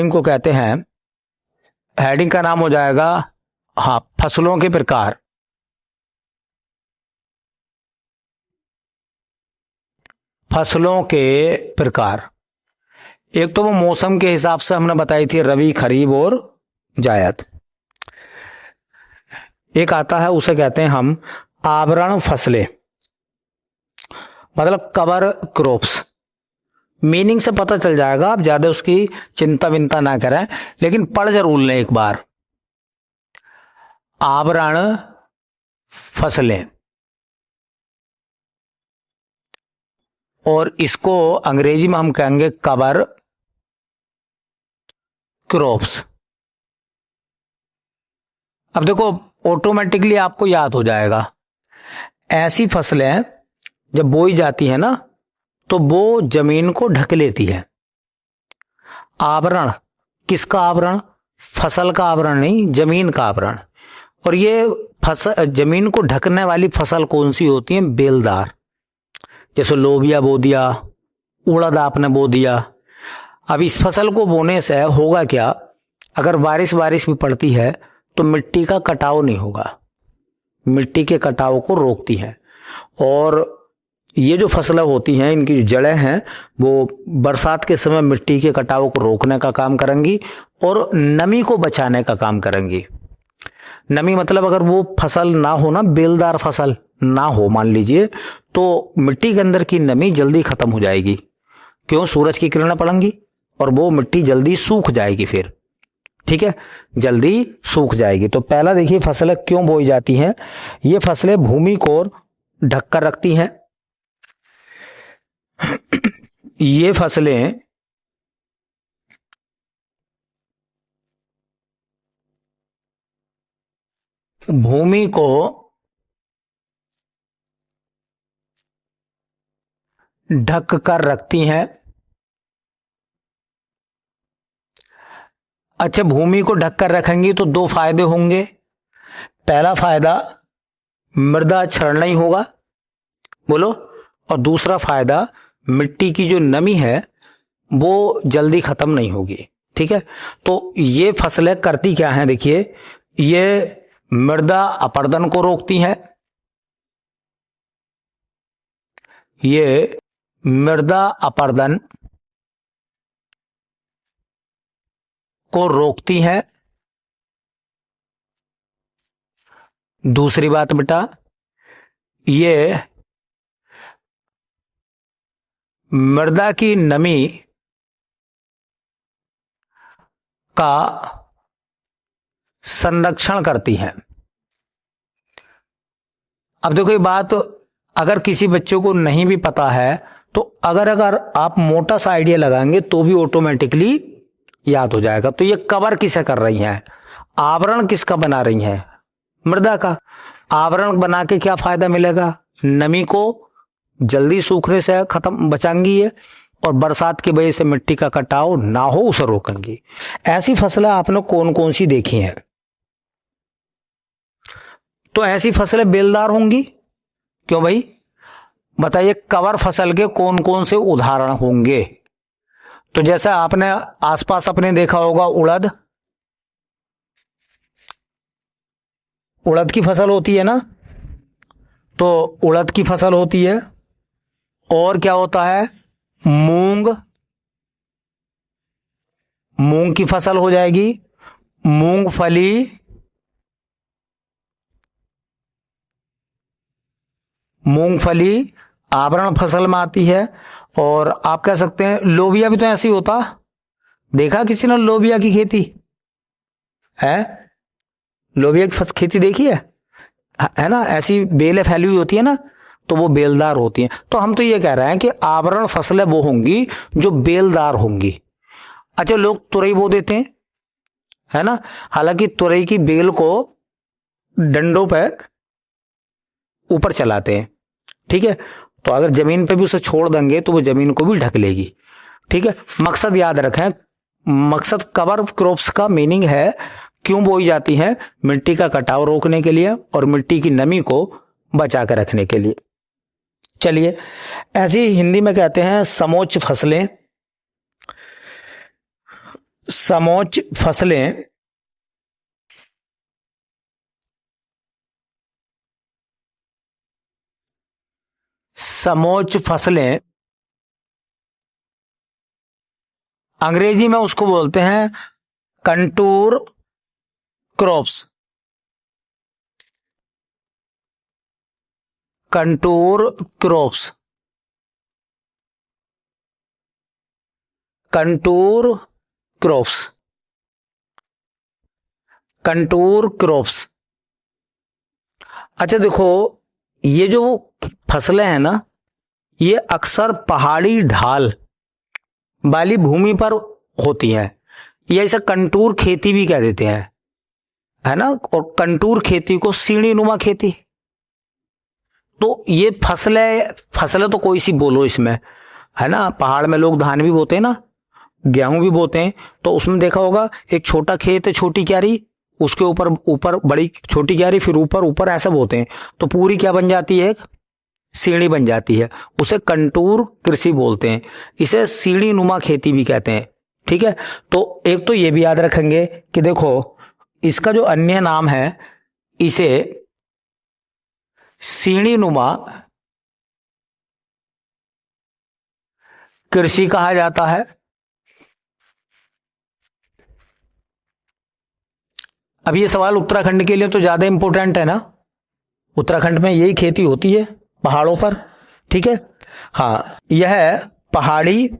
इनको कहते हैं, हेडिंग का नाम हो जाएगा फसलों के प्रकार। फसलों के प्रकार, एक तो वो मौसम के हिसाब से हमने बताई थी, रबी, खरीफ और जायद। एक आता है, उसे कहते हैं हम आवरण फसलें, मतलब कवर क्रॉप्स। मीनिंग से पता चल जाएगा, आप ज्यादा उसकी चिंता विंता ना करें, लेकिन पढ़ जरूर लें एक बार। आवरण फसलें, और इसको अंग्रेजी में हम कहेंगे कवर क्रॉप्स। अब देखो, ऑटोमेटिकली आपको याद हो जाएगा, ऐसी फसलें जब बोई जाती है ना, तो वो जमीन को ढक लेती है। आवरण, किसका आवरण? फसल का आवरण नहीं, जमीन का आवरण। और ये फसल, जमीन को ढकने वाली फसल कौन सी होती है? बेलदार। जैसे लोबिया बो दिया, उड़द आपने बो दिया। अब इस फसल को बोने से होगा क्या, अगर बारिश भी पड़ती है तो मिट्टी का कटाव नहीं होगा, मिट्टी के कटाव को रोकती है। और ये जो फसलें होती हैं, इनकी जो जड़ें हैं, वो बरसात के समय मिट्टी के कटाव को रोकने का काम करेंगी और नमी को बचाने का काम करेंगी। नमी मतलब अगर वो फसल ना हो ना, बेलदार फसल ना हो मान लीजिए, तो मिट्टी के अंदर की नमी जल्दी खत्म हो जाएगी। क्यों? सूरज की किरणें पड़ेंगी और वो मिट्टी जल्दी सूख जाएगी फिर। ठीक है, जल्दी सूख जाएगी। तो पहला देखिए, फसलें क्यों बोई जाती हैं? ये फसलें भूमि को ढककर रखती हैं। ये फसलें भूमि को ढक कर रखती हैं। अच्छा, भूमि को ढक कर रखेंगी तो दो फायदे होंगे। पहला फायदा, मृदा क्षरण नहीं होगा, बोलो। और दूसरा फायदा, मिट्टी की जो नमी है वो जल्दी खत्म नहीं होगी। ठीक है, तो ये फसलें करती क्या हैं? देखिए, ये मृदा अपरदन को रोकती हैं, ये मृदा अपरदन को रोकती है। दूसरी बात बेटा, ये मृदा की नमी का संरक्षण करती है। अब देखो, ये बात अगर किसी बच्चे को नहीं भी पता है, तो अगर आप मोटा सा आइडिया लगाएंगे तो भी ऑटोमेटिकली याद हो जाएगा। तो ये कवर किसे कर रही हैं? आवरण किसका बना रही हैं? मृदा का। आवरण बना के क्या फायदा मिलेगा? नमी को जल्दी सूखने से खत्म बचाएंगी ये, और बरसात की वजह से मिट्टी का कटाव ना हो उसे रोकेंगी। ऐसी फसलें आपने कौन कौन सी देखी हैं? तो ऐसी फसलें बेलदार होंगी। क्यों भाई? बताइए, कवर फसल के कौन कौन से उदाहरण होंगे? तो जैसे आपने आसपास अपने देखा होगा, उड़द की फसल होती है ना, तो उड़द की फसल होती है। और क्या होता है? मूंग की फसल हो जाएगी। मूंगफली आवरण फसल में आती है। और आप कह सकते हैं लोबिया भी तो ऐसे ही होता। देखा किसी ने लोबिया की खेती है? लोबिया की खेती देखी है ना? ऐसी बेलें फैली हुई होती है ना, तो वो बेलदार होती हैं। तो हम तो ये कह रहे हैं कि आवरण फसलें वो होंगी जो बेलदार होंगी। अच्छा, लोग तुरई बो देते हैं, है ना? हालांकि तुरई की बेल को डंडों पर ऊपर चलाते हैं। ठीक है, तो अगर जमीन पे भी उसे छोड़ देंगे तो वो जमीन को भी ढक लेगी। ठीक है, मकसद याद रखें, मकसद कवर क्रॉप्स का मीनिंग है क्यों बोई जाती है? मिट्टी का कटाव रोकने के लिए और मिट्टी की नमी को बचा कर रखने के लिए। चलिए, ऐसी हिंदी में कहते हैं समोच्च फसलें। समोच्च फसलें समोच्च फसलें अंग्रेजी में उसको बोलते हैं contour crops. Contour crops, contour crops, contour crops. अच्छा देखो, ये जो फसलें हैं ना, ये अक्सर पहाड़ी ढाल वाली भूमि पर होती हैं। ये ऐसा कंटूर खेती भी कह देते हैं, है ना। और कंटूर खेती को सीढ़ी नुमा खेती। तो ये फसलें तो कोई सी बोलो इसमें, है ना। पहाड़ में लोग धान भी बोते हैं ना, गेहूं भी बोते हैं। तो उसमें देखा होगा एक छोटा खेत है, छोटी क्यारी, उसके ऊपर ऊपर बड़ी छोटी क्यारी, फिर ऊपर ऊपर ऐसा बोते हैं। तो पूरी क्या बन जाती है, एक सीढ़ी बन जाती है। उसे कंटूर कृषि बोलते हैं। इसे सीढ़ी नुमा खेती भी कहते हैं। ठीक है। तो एक तो ये भी याद रखेंगे कि देखो, इसका जो अन्य नाम है, इसे सीढ़ी नुमा कृषि कहा जाता है। अब ये सवाल उत्तराखंड के लिए तो ज्यादा इंपॉर्टेंट है ना, उत्तराखंड में यही खेती होती है पहाड़ों पर। ठीक है। हाँ, यह पहाड़ी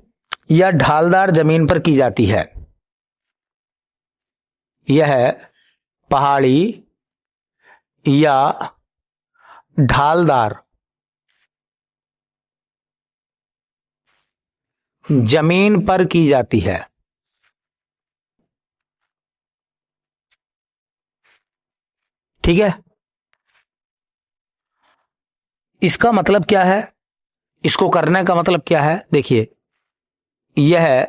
या ढालदार जमीन पर की जाती है। यह पहाड़ी या ढालदार जमीन पर की जाती है। ठीक है। इसका मतलब क्या है, इसको करने का मतलब क्या है, देखिए, यह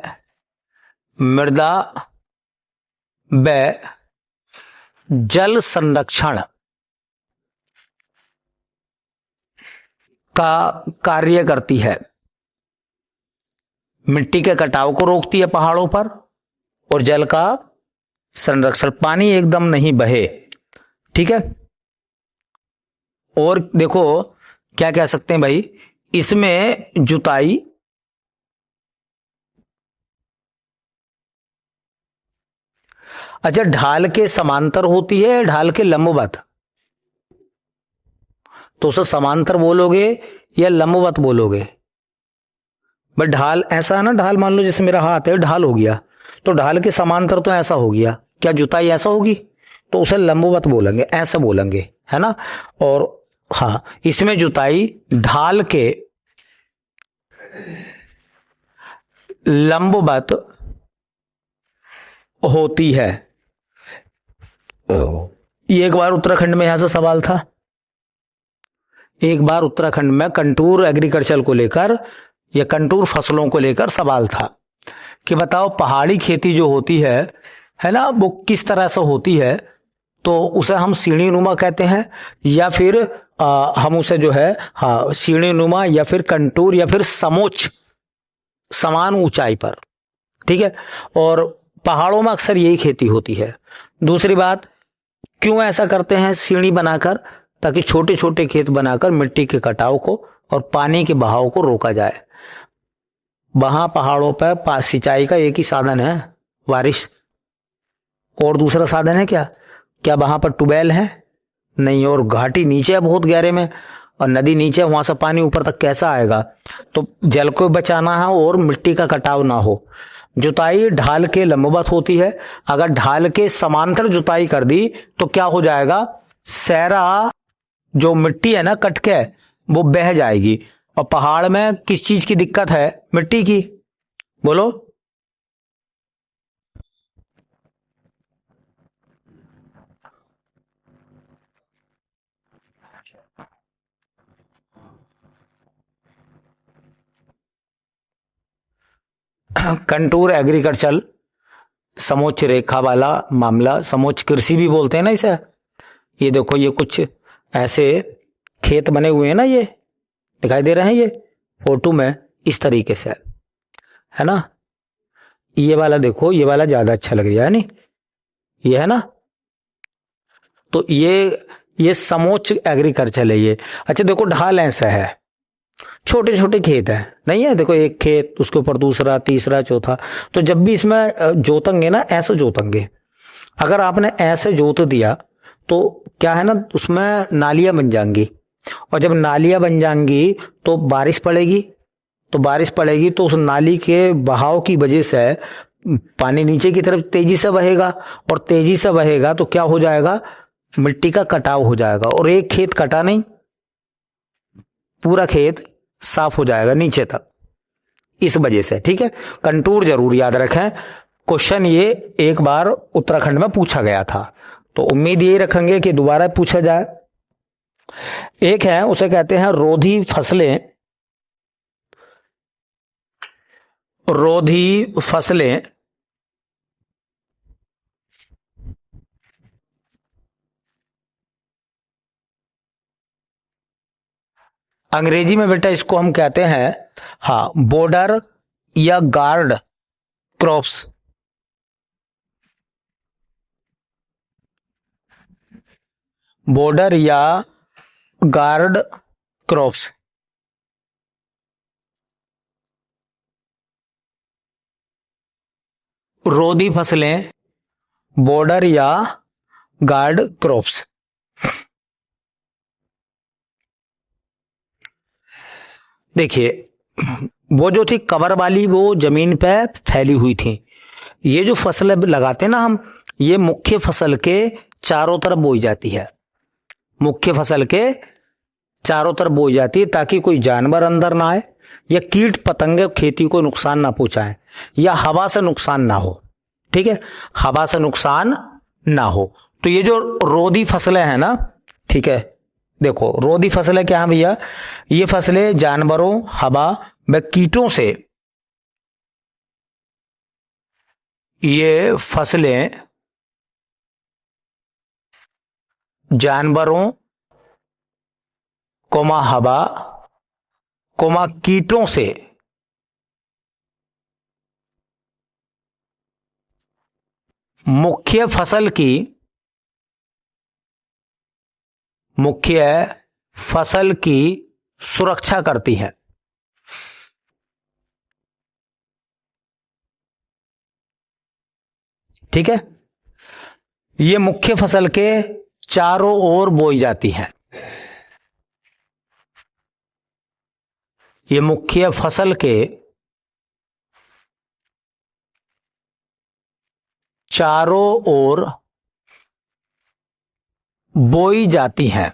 मृदा व जल संरक्षण का कार्य करती है। मिट्टी के कटाव को रोकती है पहाड़ों पर, और जल का संरक्षण, पानी एकदम नहीं बहे। ठीक है। और देखो क्या कह सकते हैं भाई, इसमें जुताई अच्छा ढाल के समांतर होती है, ढाल के लंबवत। तो उसे समांतर बोलोगे या लंबवत बोलोगे। बट ढाल ऐसा है ना, ढाल मान लो जैसे मेरा हाथ है, ढाल हो गया, तो ढाल के समांतर तो ऐसा हो गया। क्या जुताई ऐसा होगी, तो उसे लंबवत बोलेंगे, ऐसा बोलेंगे, है ना। और हाँ, इसमें जुताई ढाल के लंबवत होती है। ये एक बार उत्तराखंड में यहां से सवाल था, एक बार उत्तराखंड में कंटूर एग्रीकल्चर को लेकर या कंटूर फसलों को लेकर सवाल था कि बताओ पहाड़ी खेती जो होती है ना, वो किस तरह से होती है। तो उसे हम सीढ़ी नुमा कहते हैं, या फिर हम उसे जो है, हाँ, सीढ़ी नुमा या फिर कंटूर या फिर समोच्च, समान ऊंचाई पर। ठीक है। और पहाड़ों में अक्सर यही खेती होती है। दूसरी बात, क्यों ऐसा करते हैं सीढ़ी बनाकर, ताकि छोटे छोटे खेत बनाकर मिट्टी के कटाव को और पानी के बहाव को रोका जाए। वहां पहाड़ों पर सिंचाई का एक ही साधन है, बारिश। और दूसरा साधन है क्या, क्या वहां पर ट्यूबवेल है, नहीं। और घाटी नीचे है बहुत गहरे में, और नदी नीचे, वहां से पानी ऊपर तक कैसा आएगा। तो जल को बचाना है और मिट्टी का कटाव ना हो। जुताई ढाल के लंबवत होती है। अगर ढाल के समांतर जुताई कर दी तो क्या हो जाएगा, सहरा जो मिट्टी है ना, कट के वो बह जाएगी। और पहाड़ में किस चीज की दिक्कत है, मिट्टी की, बोलो। कंटूर एग्रीकल्चर समोच्च रेखा वाला मामला, समोच्च कृषि भी बोलते हैं ना इसे। ये देखो, ये कुछ ऐसे खेत बने हुए हैं ना, ये दिखाई दे रहे हैं ये फोटो में, इस तरीके से, है ना। ये वाला देखो, ये वाला ज्यादा अच्छा लग रहा है नहीं, ये है ना। तो ये समोच्च एग्रीकल्चर है ये। अच्छा देखो ढाल ऐसा है, छोटे छोटे खेत है नहीं है, देखो एक खेत, उसके ऊपर दूसरा, तीसरा, चौथा। तो जब भी इसमें जोतेंगे ना, ऐसे जोतेंगे। अगर आपने ऐसे जोत दिया तो क्या है ना, उसमें नालियां बन जाएंगी, और जब नालियां बन जाएंगी तो बारिश पड़ेगी, तो उस नाली के बहाव की वजह से पानी नीचे की तरफ तेजी से बहेगा, और तेजी से बहेगा तो क्या हो जाएगा, मिट्टी का कटाव हो जाएगा, और एक खेत कटा नहीं, पूरा खेत साफ हो जाएगा नीचे तक, इस वजह से। ठीक है, कंटूर जरूर याद रखें। क्वेश्चन ये एक बार उत्तराखंड में पूछा गया था, तो उम्मीद ये रखेंगे कि दोबारा पूछा जाए। एक है, उसे कहते हैं रोधी फसलें। रोधी फसलें अंग्रेजी में बेटा इसको हम कहते हैं, हाँ, बॉर्डर या गार्ड क्रॉप्स। बॉर्डर या गार्ड क्रॉप्स। रोधी फसलें, बॉर्डर या गार्ड क्रॉप्स। देखिए वो जो थी कवर वाली, वो जमीन पे फैली हुई थी। ये जो फसलें लगाते ना हम, ये मुख्य फसल के चारों तरफ बोई जाती है, मुख्य फसल के चारों तरफ बोई जाती है, ताकि कोई जानवर अंदर ना आए, या कीट पतंगे खेती को नुकसान ना पहुंचाए, या हवा से नुकसान ना हो। ठीक है, हवा से नुकसान ना हो। तो ये जो रोदी फसलें हैं ना, ठीक है, देखो रोदी फसलें क्या है भैया, ये फसलें जानवरों, हवा व कीटों से, ये फसलें जानवरों कोमा हवा कोमा कीटों से मुख्य फसल की सुरक्षा करती है। ठीक है, ये मुख्य फसल के चारों ओर बोई जाती है। ये मुख्य फसल के चारों ओर बोई जाती हैं।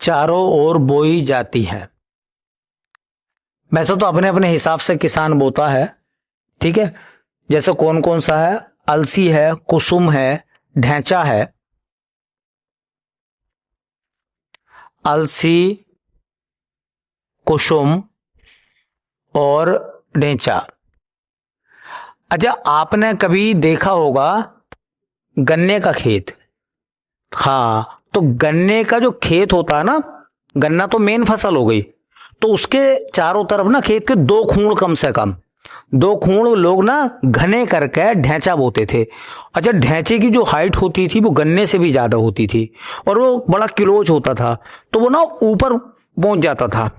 चारों ओर बोई जाती है। वैसे तो अपने अपने हिसाब से किसान बोता है। ठीक है, जैसे कौन कौन सा है, अलसी है, कुसुम है, ढैंचा है। अलसी, कुसुम और ढैंचा। अच्छा, आपने कभी देखा होगा गन्ने का खेत। हाँ, तो गन्ने का जो खेत होता है ना, गन्ना तो मेन फसल हो गई, तो उसके चारों तरफ ना खेत के 2 खूंड, कम से कम 2 खूंड लोग ना घने करके ढैंचा बोते थे। अच्छा, ढैंचे की जो हाइट होती थी वो गन्ने से भी ज्यादा होती थी, और वो बड़ा क्लोज होता था, तो वो ना ऊपर पहुंच जाता था।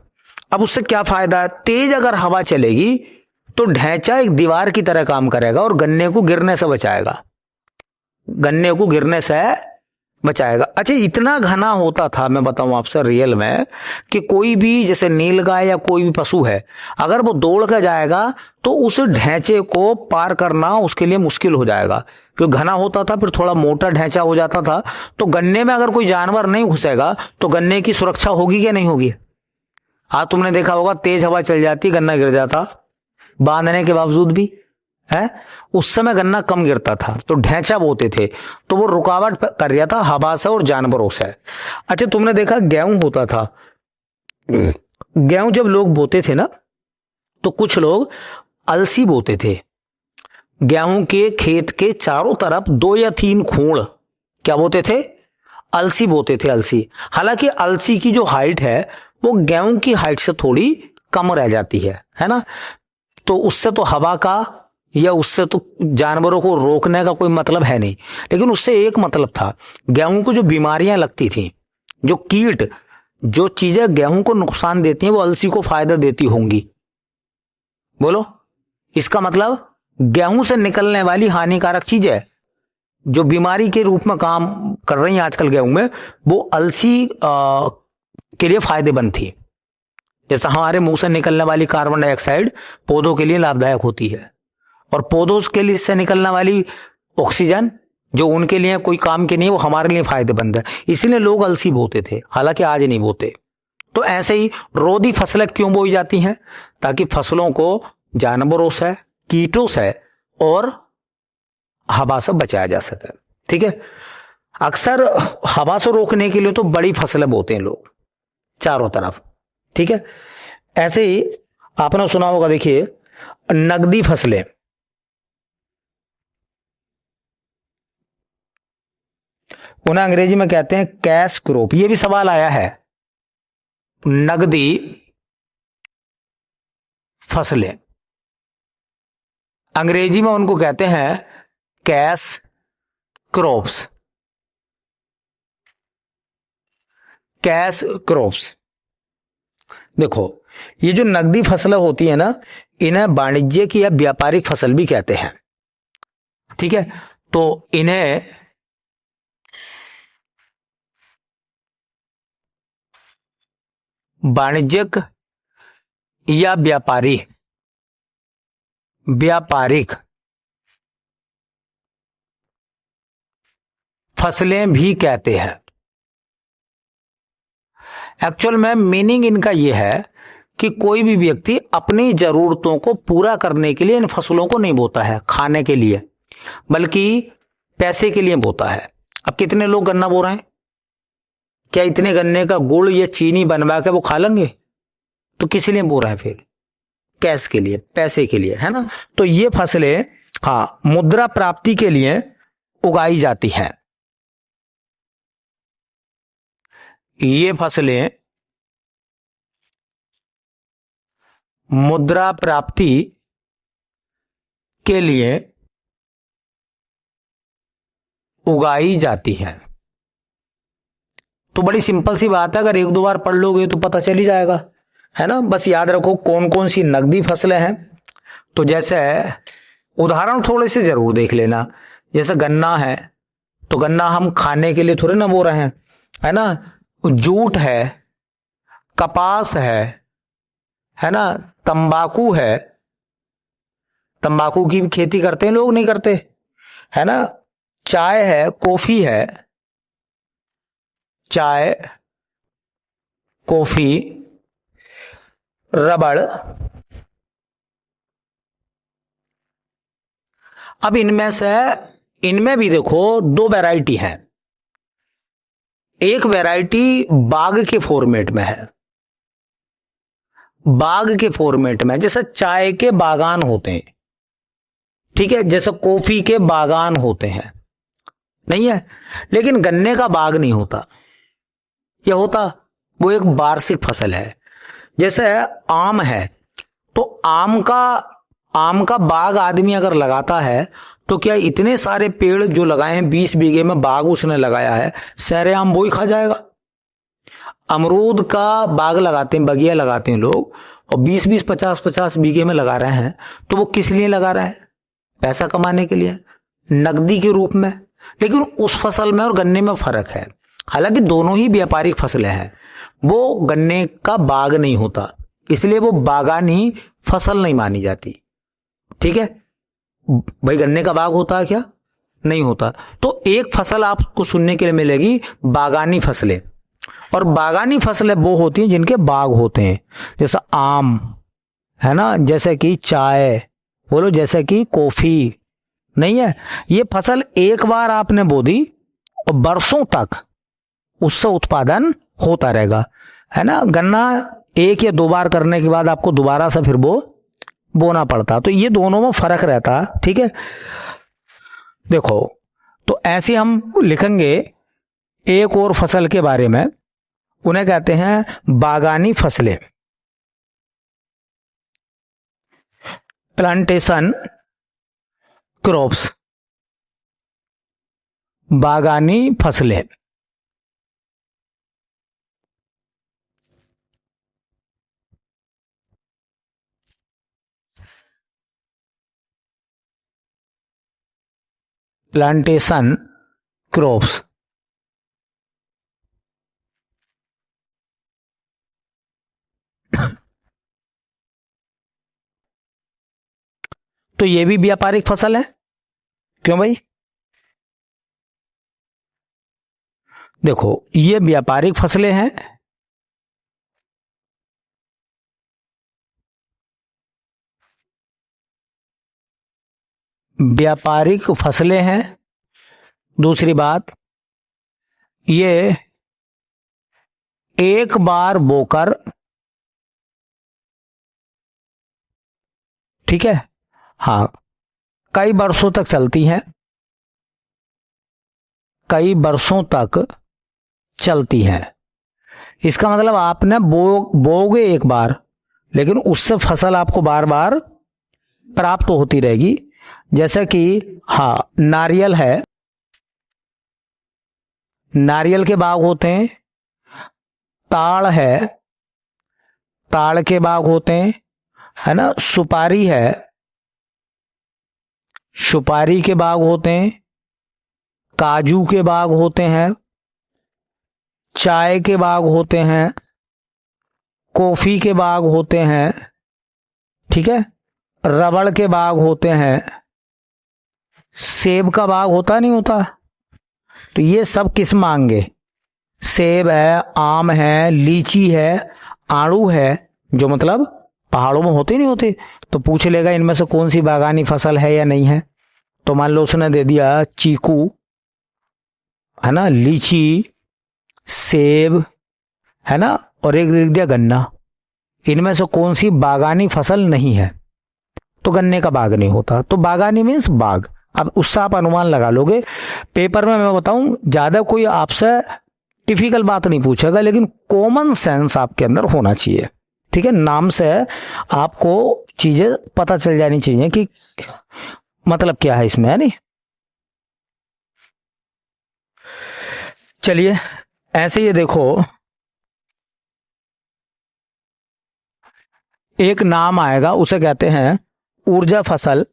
अब उससे क्या फायदा है, तेज अगर हवा चलेगी तो ढैंचा एक दीवार की तरह काम करेगा और गन्ने को गिरने से बचाएगा, गन्ने को गिरने से बचाएगा। अच्छा, इतना घना होता था, मैं बताऊं आपसे रियल में, कि कोई भी जैसे नीलगाय या कोई भी पशु है, अगर वो दौड़ कर जाएगा तो उस ढैंचे को पार करना उसके लिए मुश्किल हो जाएगा, क्योंकि घना होता था, फिर थोड़ा मोटा ढैंचा हो जाता था। तो गन्ने में अगर कोई जानवर नहीं घुसेगा तो गन्ने की सुरक्षा होगी क्या, नहीं होगी। हाँ, तुमने देखा होगा तेज हवा चल जाती, गन्ना गिर जाता, बांधने के बावजूद भी है, उस समय गन्ना कम गिरता था। तो ढैंचा बोते थे, तो वो रुकावट कर रहा था हवा से और जानवरों से। अच्छा, तुमने देखा गेहूं होता था, गेहूं जब लोग बोते थे ना, तो कुछ लोग अलसी बोते थे। गेहूं के खेत के चारों तरफ 2 या 3 खूंड क्या बोते थे, अलसी बोते थे। अलसी, हालांकि अलसी की जो हाइट है वो गेहूं की हाइट से थोड़ी कम रह जाती है ना। तो उससे तो हवा का या उससे तो जानवरों को रोकने का कोई मतलब है नहीं, लेकिन उससे एक मतलब था, गेहूं को जो बीमारियां लगती थी, जो कीट, जो चीजें गेहूं को नुकसान देती हैं वो अलसी को फायदा देती होंगी। बोलो, इसका मतलब गेहूं से निकलने वाली हानिकारक चीजें जो बीमारी के रूप में काम कर रही हैं आजकल गेहूं में, वो अलसी के लिए फायदेमंद थी। जैसा हमारे मुंह से निकलने वाली कार्बन डाइऑक्साइड पौधों के लिए लाभदायक होती है, और पौधों के लिए से निकलने वाली ऑक्सीजन जो उनके लिए कोई काम की नहीं है, वो हमारे लिए फायदेमंद है। इसीलिए लोग अलसी बोते थे, हालांकि आज नहीं बोते। तो ऐसे ही रोदी फसलें क्यों बोई जाती हैं? ताकि फसलों को जानवरों से, कीटों से और हवा से बचाया जा सके। ठीक है, अक्सर हवा से रोकने के लिए तो बड़ी फसलें बोते हैं लोग चारों तरफ। ठीक है, ऐसे ही आपने सुना होगा, देखिए नगदी फसलें, उन्हें अंग्रेजी में कहते हैं कैश क्रॉप। ये भी सवाल आया है, नगदी फसलें, अंग्रेजी में उनको कहते हैं कैश क्रॉप्स, कैश क्रॉप्स। देखो, ये जो नगदी फसलें होती है ना, इन्हें वाणिज्यिक या व्यापारिक फसल भी कहते हैं। ठीक है, तो इन्हें वाणिज्यिक या व्यापारिक फसलें भी कहते हैं। एक्चुअल में मीनिंग इनका यह है कि कोई भी व्यक्ति अपनी जरूरतों को पूरा करने के लिए इन फसलों को नहीं बोता है खाने के लिए, बल्कि पैसे के लिए बोता है। अब कितने लोग गन्ना बो रहे हैं? क्या इतने गन्ने का गुड़ या चीनी बनवा के वो खा लेंगे? तो किस लिए बो रहे हैं फिर? कैश के लिए, पैसे के लिए, है ना। तो ये फसलें मुद्रा प्राप्ति के लिए उगाई जाती हैं। ये फसलें मुद्रा प्राप्ति के लिए उगाई जाती हैं। तो बड़ी सिंपल सी बात है, अगर एक दो बार पढ़ लोगे तो पता चल ही जाएगा, है ना। बस याद रखो कौन कौन सी नगदी फसलें हैं। तो जैसे उदाहरण थोड़े से जरूर देख लेना, जैसे गन्ना है, तो गन्ना हम खाने के लिए थोड़े ना बो रहे हैं, है ना। जूट है, कपास है ना, तंबाकू है, तंबाकू की भी खेती करते हैं लोग, नहीं करते, है ना। चाय है, कॉफी है, चाय, कॉफी, रबड़। अब इनमें भी देखो दो वैरायटी है। एक वैरायटी बाग के फॉर्मेट में है, बाग के फॉर्मेट में, जैसे चाय के बागान होते हैं, ठीक है, जैसे कॉफी के बागान होते हैं, नहीं है। लेकिन गन्ने का बाग नहीं होता, यह होता वो एक वार्षिक फसल है। जैसे आम है, तो आम का बाग आदमी अगर लगाता है तो क्या इतने सारे पेड़ जो लगाए हैं, 20 बीघे में बाग उसने लगाया है, सारे आम वो ही खा जाएगा? अमरूद का बाग लगाते हैं, बगिया लगाते हैं लोग, और 20-20, 50-50 बीघे में लगा रहे हैं, तो वो किस लिए लगा रहे हैं? पैसा कमाने के लिए, नकदी के रूप में। लेकिन उस फसल में और गन्ने में फर्क है। हालांकि दोनों ही व्यापारिक फसलें हैं, वो गन्ने का बाग नहीं होता, इसलिए वो बागानी फसल नहीं मानी जाती। ठीक है भाई, गन्ने का बाग होता है क्या? नहीं होता। तो एक फसल आपको सुनने के लिए मिलेगी, बागानी फसलें। और बागानी फसलें वो होती हैं जिनके बाग होते हैं, जैसा आम, है ना, जैसे कि चाय, बोलो, जैसे कि कॉफी, नहीं है। ये फसल एक बार आपने बो दी और बरसों तक उससे उत्पादन होता रहेगा, है ना। गन्ना एक या दो बार करने के बाद आपको दोबारा से फिर बोना पड़ता। तो ये दोनों में फर्क रहता, ठीक है। देखो, तो ऐसे हम लिखेंगे एक और फसल के बारे में, उन्हें कहते हैं बागानी फसलें, प्लांटेशन क्रॉप्स, बागानी फसलें। Plantation crops. तो ये भी व्यापारिक फसल है। क्यों भाई? देखो ये व्यापारिक फसलें हैं, व्यापारिक फसलें हैं। दूसरी बात, ये एक बार बोकर, ठीक है, हाँ, कई वर्षों तक चलती हैं, कई वर्षों तक चलती हैं। इसका मतलब आपने बोओगे एक बार, लेकिन उससे फसल आपको बार बार प्राप्त होती रहेगी। जैसे कि हाँ, नारियल है, नारियल के बाग होते हैं। ताड़ है, ताड़ के बाग होते हैं, है ना। सुपारी है, सुपारी के बाग होते हैं। काजू के बाग होते हैं, चाय के बाग होते हैं, कॉफी के बाग होते हैं, ठीक है, रबड़ के बाग होते हैं, सेब का बाग होता नहीं होता। तो ये सब किस मांगे? सेब है, आम है, लीची है, आड़ू है, जो मतलब पहाड़ों में होते नहीं होते। तो पूछ लेगा इनमें से कौन सी बागानी फसल है या नहीं है। तो मान लो उसने दे दिया चीकू, है ना, लीची, सेब, है ना, और एक दे दिया गन्ना। इनमें से कौन सी बागानी फसल नहीं है? तो गन्ने का बाग नहीं होता। तो बागानी मीन्स बाग। अब उससे आप अनुमान लगा लोगे। पेपर में मैं बताऊं, ज्यादा कोई आपसे डिफिकल्ट बात नहीं पूछेगा, लेकिन कॉमन सेंस आपके अंदर होना चाहिए, ठीक है। नाम से आपको चीजें पता चल जानी चाहिए कि मतलब क्या है इसमें, है नहीं। चलिए ऐसे ये देखो, एक नाम आएगा, उसे कहते हैं ऊर्जा फसल,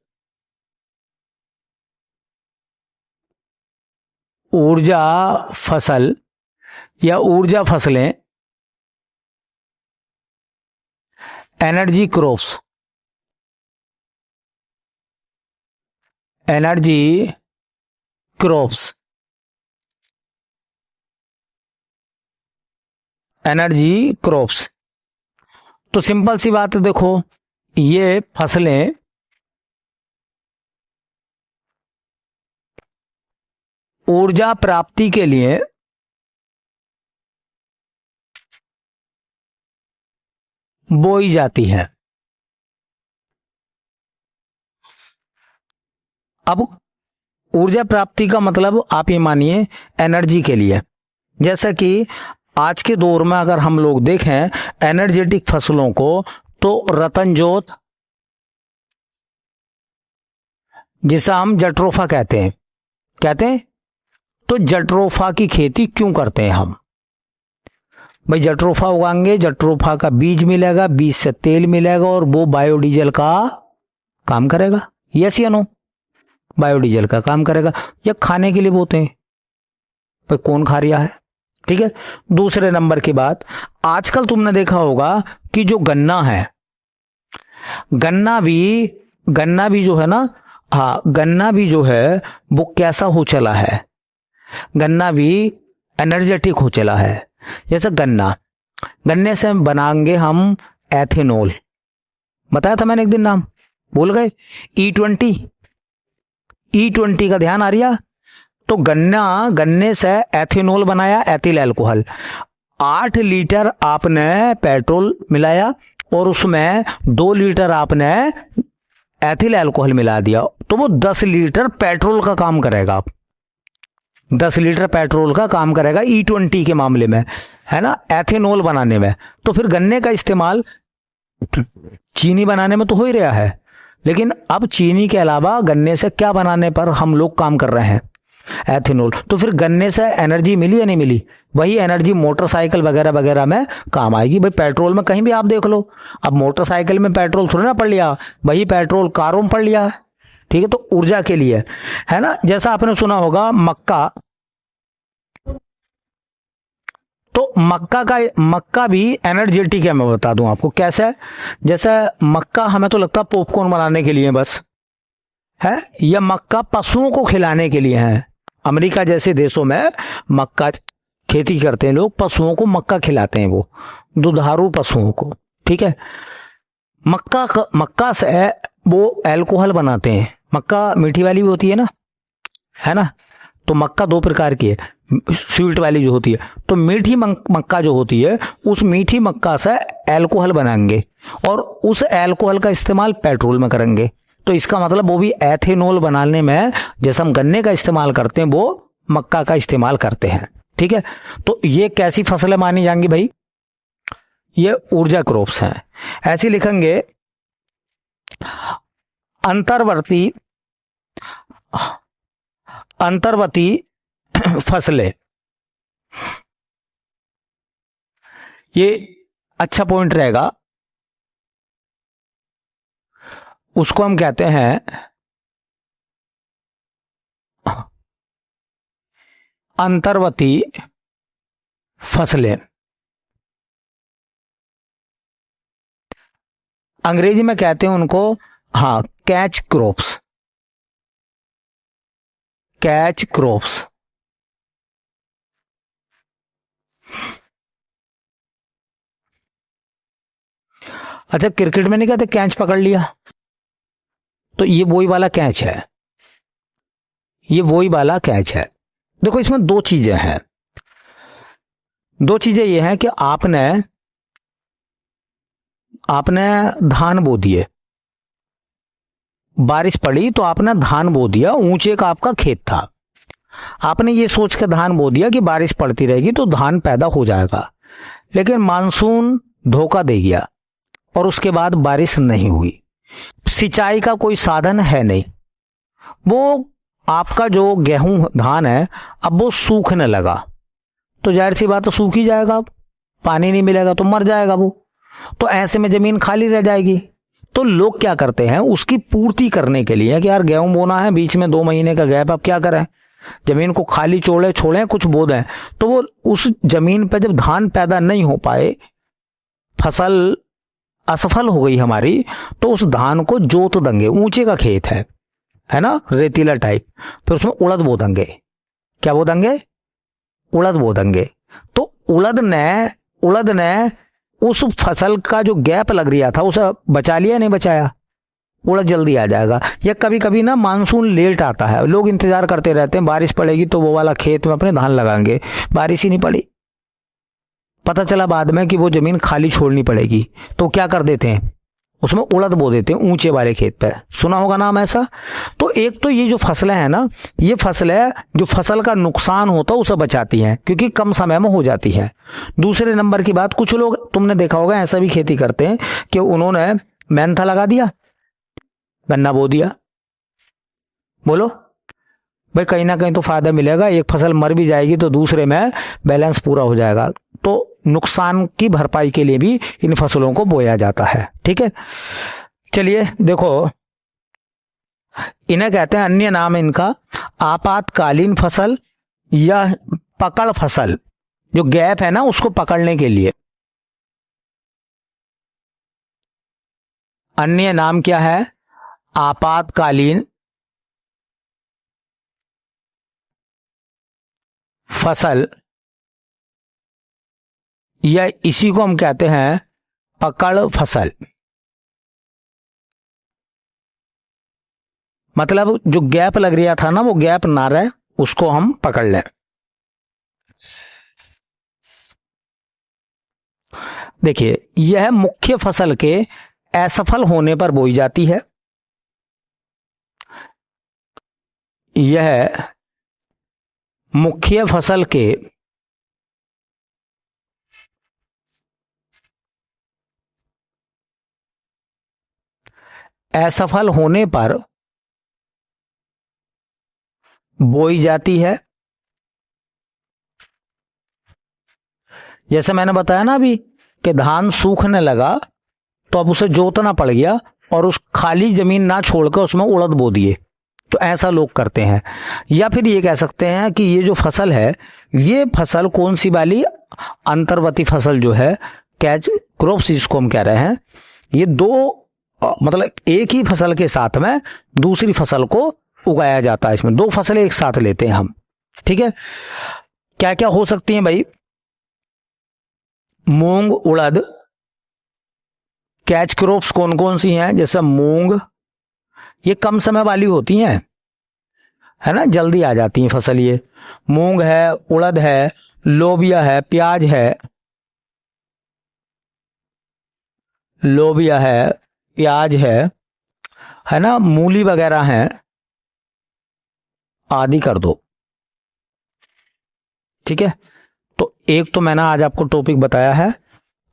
ऊर्जा फसल या ऊर्जा फसलें, energy crops, energy crops, energy crops. तो सिंपल सी बात है, देखो ये फसलें ऊर्जा प्राप्ति के लिए बोई जाती हैं। अब ऊर्जा प्राप्ति का मतलब आप ये मानिए एनर्जी के लिए। जैसा कि आज के दौर में अगर हम लोग देखें एनर्जेटिक फसलों को, तो रतनजोत, जिसे हम जट्रोफा कहते हैं, तो जट्रोफा की खेती क्यों करते हैं हम? भाई जट्रोफा उगाएंगे, जट्रोफा का बीज मिलेगा, बीज से तेल मिलेगा और वो बायोडीजल का काम करेगा। यस या नो? बायोडीजल का काम करेगा। या खाने के लिए बोते हैं, भाई कौन खा रहा है, ठीक है। दूसरे नंबर की बात, आजकल तुमने देखा होगा कि जो गन्ना है, गन्ना भी जो है ना, हाँ, गन्ना भी जो है वो कैसा हो चला है, गन्ना भी एनर्जेटिक हो चला है। जैसे गन्ने से बनाएंगे हम एथेनॉल, बताया था मैंने एक दिन, नाम भूल गए? E20 का ध्यान आ रहा। तो गन्ने से एथेनॉल बनाया, एथिल अल्कोहल। 8 लीटर आपने पेट्रोल मिलाया और उसमें 2 लीटर आपने एथिल अल्कोहल मिला दिया, तो वो 10 लीटर पेट्रोल का काम करेगा। 10 लीटर पेट्रोल का काम करेगा E20 के मामले में, है ना, एथेनॉल बनाने में। तो फिर गन्ने का इस्तेमाल चीनी बनाने में तो हो ही रहा है, लेकिन अब चीनी के अलावा गन्ने से क्या बनाने पर हम लोग काम कर रहे हैं, एथेनॉल। तो फिर गन्ने से एनर्जी मिली या नहीं मिली? वही एनर्जी मोटरसाइकिल वगैरह वगैरह में काम आएगी। भाई पेट्रोल में कहीं भी आप देख लो, अब मोटरसाइकिल में पेट्रोल थोड़ी ना पड़ लिया, वही पेट्रोल कारों में पड़ लिया, ठीक है। तो ऊर्जा के लिए, है ना। जैसा आपने सुना होगा मक्का, तो मक्का भी एनर्जेटिक है। मैं बता दूं आपको कैसे। जैसे मक्का हमें तो लगता है पॉपकॉर्न बनाने के लिए बस है, या मक्का पशुओं को खिलाने के लिए है। अमेरिका जैसे देशों में मक्का खेती करते हैं लोग, पशुओं को मक्का खिलाते हैं, वो दुधारू पशुओं को, ठीक है। मक्का से वो अल्कोहल बनाते हैं। मक्का मीठी वाली भी होती है ना। तो मक्का 2 प्रकार की है, स्वीट वाली जो होती है। तो मीठी मक्का जो होती है, उस मीठी मक्का से अल्कोहल बनाएंगे और उस अल्कोहल का इस्तेमाल पेट्रोल में करेंगे। तो इसका मतलब वो भी एथेनॉल बनाने में जैसे हम गन्ने का इस्तेमाल करते हैं, वो मक्का का इस्तेमाल करते हैं, ठीक है। तो ये कैसी फसलें मानी जाएंगी भाई? ये ऊर्जा क्रॉप्स हैं। ऐसे लिखेंगे अंतर्वर्ती फसलें। ये अच्छा पॉइंट रहेगा, उसको हम कहते हैं अंतर्वर्ती फसलें। अंग्रेजी में कहते हैं उनको, हाँ, कैच क्रॉप्स। Catch crops. अच्छा, क्रिकेट में नहीं कहते कैच पकड़ लिया? तो ये वही वाला कैच है, ये वही वाला कैच है। देखो इसमें 2 चीजें हैं। 2 चीजें ये हैं कि आपने धान बो दिए, बारिश पड़ी तो आपने धान बो दिया, ऊंचे का आपका खेत था। आपने ये सोच कर धान बो दिया कि बारिश पड़ती रहेगी तो धान पैदा हो जाएगा, लेकिन मानसून धोखा दे गया और उसके बाद बारिश नहीं हुई। सिंचाई का कोई साधन है नहीं, वो आपका जो गेहूं धान है अब वो सूखने लगा, तो जाहिर सी बात है सूख ही जाएगा। अब पानी नहीं मिलेगा तो मर जाएगा वो। तो ऐसे में जमीन खाली रह जाएगी। तो लोग क्या करते हैं, उसकी पूर्ति करने के लिए कि यार गेहूं बोना है, बीच में 2 महीने का गैप, अब क्या करें, जमीन को खाली छोड़े कुछ बो दें। तो वो उस जमीन पर जब धान पैदा नहीं हो पाए, फसल असफल हो गई हमारी, तो उस धान को जोत देंगे। ऊंचे का खेत है ना, रेतीला टाइप, फिर उसमें उड़द बो देंगे। क्या बो देंगे? उड़द बो देंगे। तो उड़द ने उस फसल का जो गैप लग रहा था उसे बचा लिया, नहीं बचाया? उड़द जल्दी आ जाएगा। या कभी कभी ना मानसून लेट आता है, लोग इंतजार करते रहते हैं बारिश पड़ेगी तो वो वाला खेत में अपने धान लगाएंगे, बारिश ही नहीं पड़ी। पता चला बाद में कि वो जमीन खाली छोड़नी पड़ेगी, तो क्या कर देते हैं, उसमें उड़द बो देते हैं ऊंचे वाले खेत पे। सुना होगा नाम ऐसा। तो एक तो ये जो फसलें हैं ना, ये फसलें जो फसल का नुकसान होता है उसे बचाती हैं, क्योंकि कम समय में हो जाती है। दूसरे नंबर की बात, कुछ लोग तुमने देखा होगा ऐसा भी खेती करते हैं कि उन्होंने मेंथा लगा दिया, गन्ना बो दिया। बोलो भाई, कहीं ना कहीं तो फायदा मिलेगा। एक फसल मर भी जाएगी तो दूसरे में बैलेंस पूरा हो जाएगा। तो नुकसान की भरपाई के लिए भी इन फसलों को बोया जाता है, ठीक है। चलिए देखो, इन्हें कहते हैं, अन्य नाम इनका आपातकालीन फसल या पकड़ फसल, जो गैप है ना उसको पकड़ने के लिए। अन्य नाम क्या है? आपातकालीन फसल, या इसी को हम कहते हैं पकड़ फसल। मतलब जो गैप लग रहा था ना, वो गैप ना रहे, उसको हम पकड़ लें। देखिए, यह मुख्य फसल के असफल होने पर बोई जाती है। यह मुख्य फसल के असफल होने पर बोई जाती है। जैसे मैंने बताया ना अभी कि धान सूखने लगा तो अब उसे जोतना पड़ गया और उस खाली जमीन ना छोड़कर उसमें उड़द बो दिए, तो ऐसा लोग करते हैं। या फिर ये कह सकते हैं कि ये जो फसल है, ये फसल कौन सी वाली, अंतर्वर्ती फसल जो है, कैच क्रॉप्स जिसको हम कह रहे हैं, ये दो मतलब एक ही फसल के साथ में दूसरी फसल को उगाया जाता है। इसमें दो फसलें एक साथ लेते हैं हम, ठीक है। क्या क्या हो सकती हैं भाई, मूंग, उड़द। कैच क्रॉप्स कौन कौन सी हैं, जैसे मूंग, ये कम समय वाली होती हैं, है ना, जल्दी आ जाती हैं फसल। ये मूंग है, उड़द है, लोबिया है, प्याज है, लोबिया है, प्याज है ना, मूली वगैरह है, आदि कर दो, ठीक है। तो एक तो मैंने आज आपको टॉपिक बताया है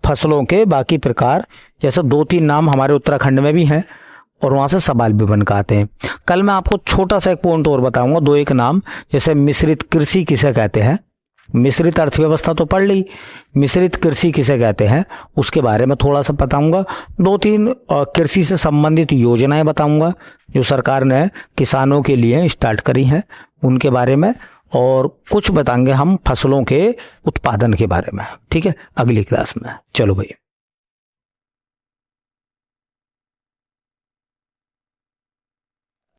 फसलों के बाकी प्रकार, जैसे 2-3 नाम हमारे उत्तराखंड में भी हैं और वहां से सवाल भी बन के आते हैं। कल मैं आपको छोटा सा एक पॉइंट और बताऊंगा, 2-1 नाम, जैसे मिश्रित कृषि किसे कहते हैं, मिश्रित अर्थव्यवस्था तो पढ़ ली, मिश्रित कृषि किसे कहते हैं उसके बारे में थोड़ा सा बताऊंगा। 2-3 कृषि से संबंधित योजनाएं बताऊंगा जो सरकार ने किसानों के लिए स्टार्ट करी हैं, उनके बारे में, और कुछ बताएंगे हम फसलों के उत्पादन के बारे में, ठीक है, अगली क्लास में। चलो भाई।